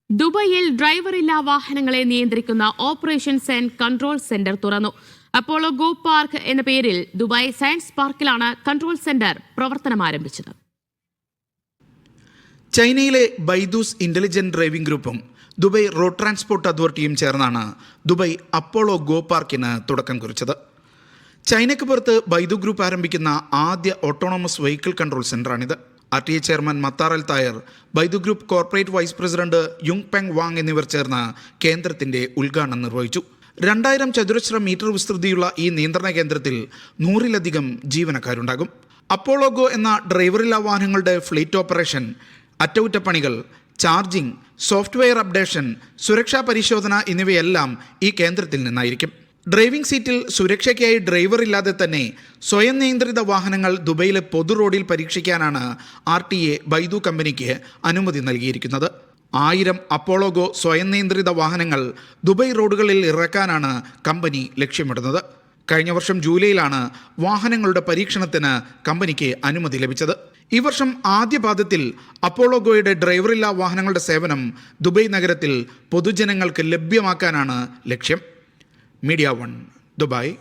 ദുബായിൽ ഡ്രൈവറില്ലാ വാഹനങ്ങളെ നിയന്ത്രിക്കുന്ന ഓപ്പറേഷൻസ് ആൻഡ് കൺട്രോൾ സെന്റർ തുറന്നു. അപ്പോളോ ഗോ പാർക്ക് എന്ന പേരിൽ ദുബായ് സയൻസ് പാർക്കിലാണ് കൺട്രോൾ സെന്റർ പ്രവർത്തനം ആരംഭിച്ചത്. ചൈനയിലെ ബൈദൂസ് ഇന്റലിജന്റ് ഡ്രൈവിംഗ് ഗ്രൂപ്പും ദുബായ് റോഡ് ട്രാൻസ്പോർട്ട് അതോറിറ്റിയും ചേർന്നാണ് ദുബായ് അപ്പോളോ ഗോ പാർക്കിന് തുടക്കം കുറിച്ചത്. ചൈനയ്ക്ക് പുറത്ത് ബൈദു ഗ്രൂപ്പ് ആരംഭിക്കുന്ന ആദ്യ ഓട്ടോണമസ് വെഹിക്കിൾ കൺട്രോൾ സെന്ററാണിത്. RTA chairman Mattar al Tayer, Baidu group corporate vice president Yung Peng Wang എന്നിവർ ചേർന്ന് കേന്ദ്രത്തിന്റെ ഉദ്ഘാടനം നിർവഹിച്ചു. 2000 ചതുരശ്ര മീറ്റർ വിസ്തൃതിയുള്ള ഈ നിയന്ത്രണ കേന്ദ്രത്തിൽ 100-ലധികം ജീവനക്കാരുണ്ടാകും. അപ്പോളോ ഗോ എന്ന ഡ്രൈവറില്ലാ വാഹനങ്ങളുടെ ഫ്ലീറ്റ് ഓപ്പറേഷൻ, അറ്റകുറ്റപ്പണികൾ, ചാർജിംഗ്, സോഫ്റ്റ്വെയർ അപ്ഡേഷൻ, സുരക്ഷാ പരിശോധന എന്നിവയെല്ലാം ഈ കേന്ദ്രത്തിൽ നിന്നായിരിക്കും. ഡ്രൈവിംഗ് സീറ്റിൽ സുരക്ഷയ്ക്കായി ഡ്രൈവർ ഇല്ലാതെ തന്നെ സ്വയം നിയന്ത്രിത വാഹനങ്ങൾ ദുബൈയിലെ പൊതു റോഡിൽ പരീക്ഷിക്കാനാണ് RTA ബൈദു കമ്പനിക്ക് അനുമതി നൽകിയിരിക്കുന്നത്. 1000 അപ്പോളോ ഗോ സ്വയം നിയന്ത്രിത വാഹനങ്ങൾ ദുബായ് റോഡുകളിൽ ഇറക്കാനാണ് കമ്പനി ലക്ഷ്യമിടുന്നത്. കഴിഞ്ഞ വർഷം ജൂലൈയിലാണ് വാഹനങ്ങളുടെ പരീക്ഷണത്തിന് കമ്പനിക്ക് അനുമതി ലഭിച്ചത്. ഈ വർഷം ആദ്യപാദത്തിൽ അപ്പോളോ ഗോയുടെ ഡ്രൈവറില്ലാ വാഹനങ്ങളുടെ സേവനം ദുബായ് നഗരത്തിൽ പൊതുജനങ്ങൾക്ക് ലഭ്യമാക്കാനാണ് ലക്ഷ്യം. Media 1, Dubai.